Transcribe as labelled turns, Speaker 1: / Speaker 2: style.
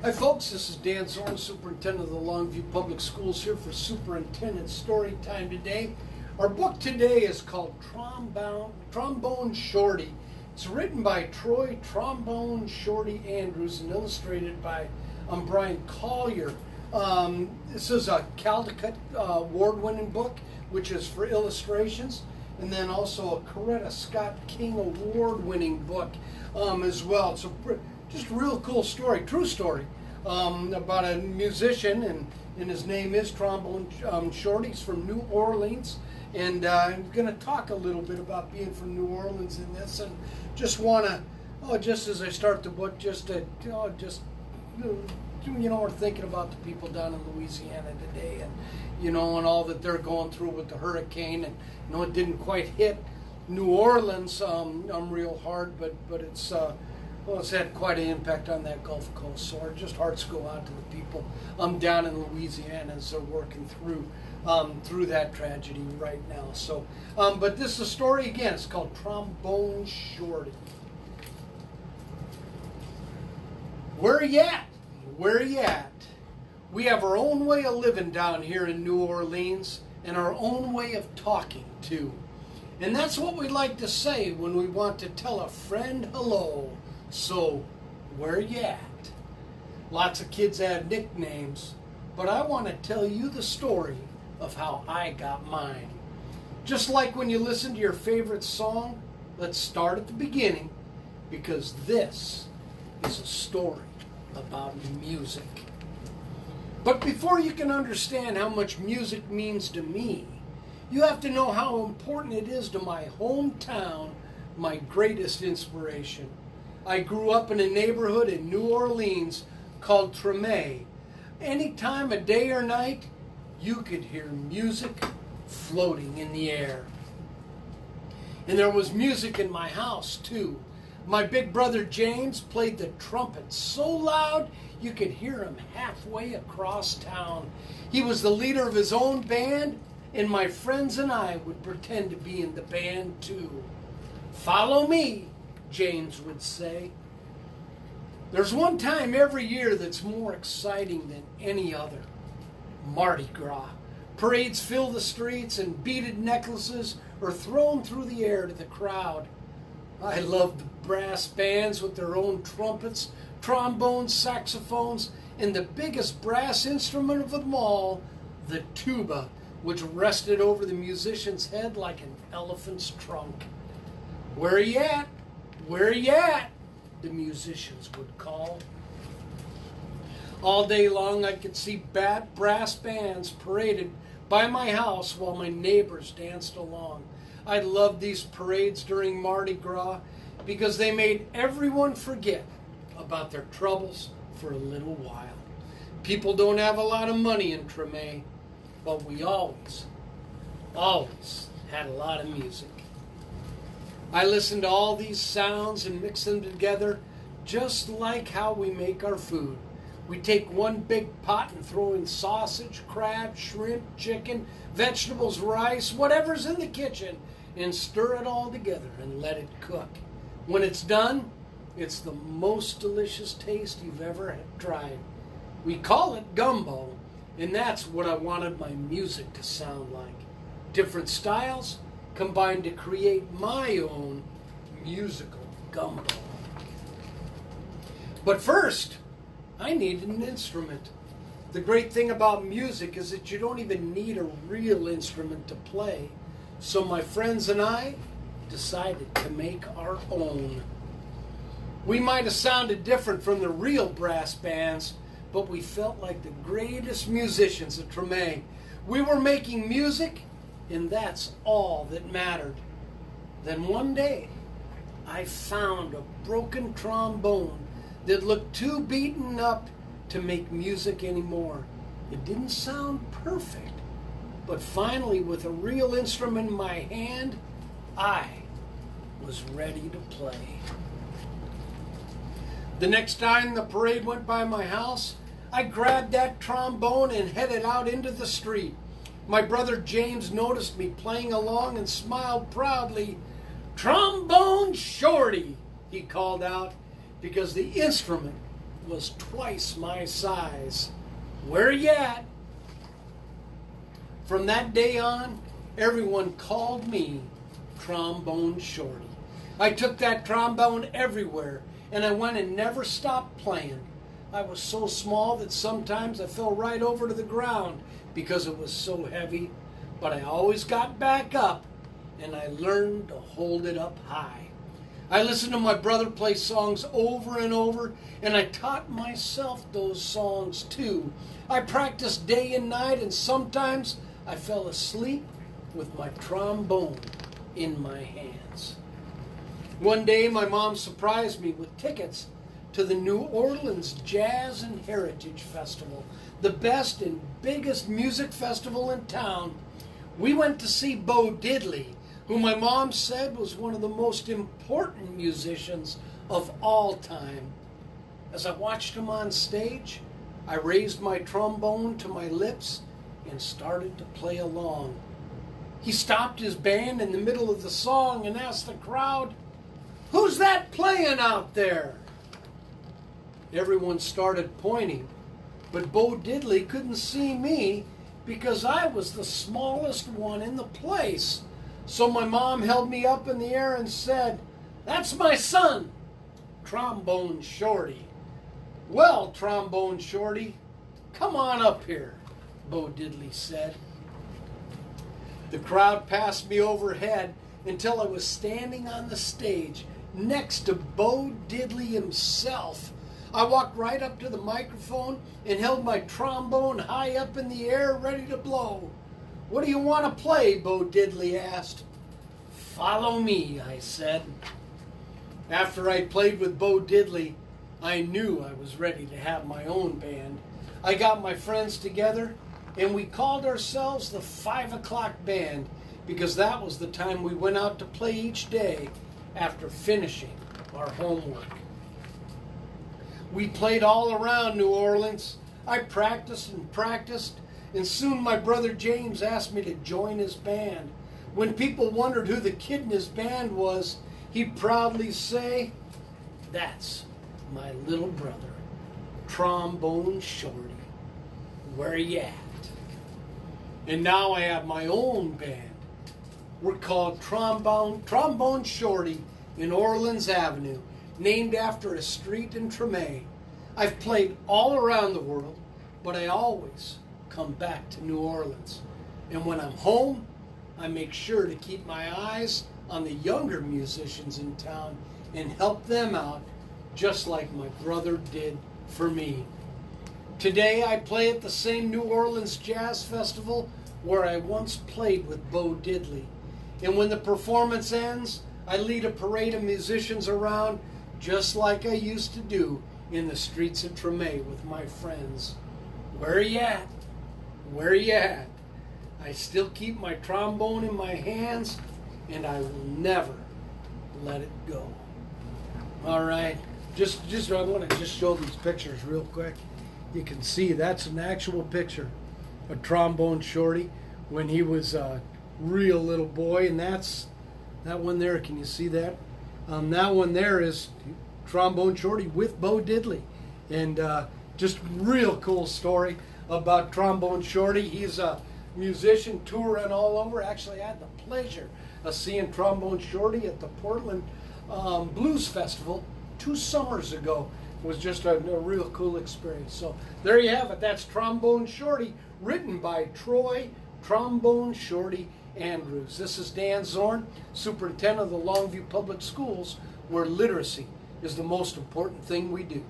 Speaker 1: Hi folks, this is Dan Zorn, Superintendent of the Longview Public Schools, here for Superintendent Story Time today. Our book today is called Trombone Shorty. It's written by Trombone Shorty Andrews and illustrated by Brian Collier. This is a Caldecott award-winning book, which is for illustrations, and then also a Coretta Scott King award-winning book as well. It's just a real cool story, true story, about a musician, and his name is Trombone Shorty. He's from New Orleans, and I'm going to talk a little bit about being from New Orleans in this, and just want to, just as I start the book, we're thinking about the people down in Louisiana today, and and all that they're going through with the hurricane, and it didn't quite hit New Orleans real hard, but it's it's had quite an impact on that Gulf Coast. So our hearts go out to the people down in Louisiana as they're working through that tragedy right now. So, but this is a story again. It's called Trombone Shorty. Where are you at? Where are you at? We have our own way of living down here in New Orleans, and our own way of talking too. And that's what we like to say when we want to tell a friend hello. So, where are you at? Lots of kids have nicknames, but I want to tell you the story of how I got mine. Just like when you listen to your favorite song, let's start at the beginning, because this is a story about music. But before you can understand how much music means to me, you have to know how important it is to my hometown, my greatest inspiration. I grew up in a neighborhood in New Orleans called Trombone. Any time of day or night, you could hear music floating in the air. And there was music in my house too. My big brother James played the trumpet so loud you could hear him halfway across town. He was the leader of his own band, and my friends and I would pretend to be in the band too. "Follow me," James would say. There's one time every year that's more exciting than any other: Mardi Gras. Parades fill the streets, and beaded necklaces are thrown through the air to the crowd. I love the brass bands with their own trumpets, trombones, saxophones, and the biggest brass instrument of them all, the tuba, which rested over the musician's head like an elephant's trunk. "Where are you at? Where are you at?" the musicians would call. All day long I could see brass bands paraded by my house while my neighbors danced along. I loved these parades during Mardi Gras because they made everyone forget about their troubles for a little while. People don't have a lot of money in Trombone, but we always had a lot of music. I listened to all these sounds and mix them together just like how we make our food. We take one big pot and throw in sausage, crab, shrimp, chicken, vegetables, rice, whatever's in the kitchen, and stir it all together and let it cook. When it's done, it's the most delicious taste you've ever tried. We call it gumbo, and that's what I wanted my music to sound like. Different styles combined to create my own musical gumbo. But first, I needed an instrument. The great thing about music is that you don't even need a real instrument to play. So my friends and I decided to make our own. We might have sounded different from the real brass bands, but we felt like the greatest musicians at Trombone. We were making music, and that's all that mattered. Then one day, I found a broken trombone that looked too beaten up to make music anymore. It didn't sound perfect, but finally, with a real instrument in my hand, I was ready to play. The next time the parade went by my house, I grabbed that trombone and headed out into the street. My brother James noticed me playing along and smiled proudly. "Trombone Shorty," he called out, because the instrument was twice my size. Where you at? From that day on, everyone called me Trombone Shorty. I took that trombone everywhere, and I went and never stopped playing. I was so small that sometimes I fell right over to the ground because it was so heavy, but I always got back up, and I learned to hold it up high. I listened to my brother play songs over and over, and I taught myself those songs too. I practiced day and night, and sometimes I fell asleep with my trombone in my hands. One day my mom surprised me with tickets to the New Orleans Jazz and Heritage Festival, the best and biggest music festival in town. We went to see Bo Diddley, who my mom said was one of the most important musicians of all time. As I watched him on stage, I raised my trombone to my lips and started to play along. He stopped his band in the middle of the song and asked the crowd, "Who's that playing out there?" Everyone started pointing, but Bo Diddley couldn't see me because I was the smallest one in the place. So my mom held me up in the air and said, "That's my son, Trombone Shorty." "Well, Trombone Shorty, come on up here," Bo Diddley said. The crowd passed me overhead until I was standing on the stage next to Bo Diddley himself. I walked right up to the microphone and held my trombone high up in the air, ready to blow. "What do you want to play?" Bo Diddley asked. "Follow me," I said. After I played with Bo Diddley, I knew I was ready to have my own band. I got my friends together, and we called ourselves the 5 o'clock Band because that was the time we went out to play each day after finishing our homework. We played all around New Orleans. I practiced and practiced, and soon my brother James asked me to join his band. When people wondered who the kid in his band was, he'd proudly say, "That's my little brother, Trombone Shorty. Where you at?" And now I have my own band. We're called Trombone Shorty in Orleans Avenue, named after a street in Tremé. I've played all around the world, but I always come back to New Orleans. And when I'm home, I make sure to keep my eyes on the younger musicians in town and help them out, just like my brother did for me. Today I play at the same New Orleans Jazz Festival where I once played with Bo Diddley. And when the performance ends, I lead a parade of musicians around just like I used to do in the streets of Tremé with my friends. Where you at? Where you at? I still keep my trombone in my hands, and I will never let it go. All right, I want to just show these pictures real quick. You can see that's an actual picture of Trombone Shorty when he was a real little boy, and that one there. Can you see that? That one there is Trombone Shorty with Bo Diddley, and just real cool story about Trombone Shorty. He's a musician touring all over. Actually, I had the pleasure of seeing Trombone Shorty at the Portland Blues Festival 2 summers ago. It was just a real cool experience. So there you have it. That's Trombone Shorty, written by Troy Trombone Shorty Andrews. This is Dan Zorn, Superintendent of the Longview Public Schools, where literacy is the most important thing we do.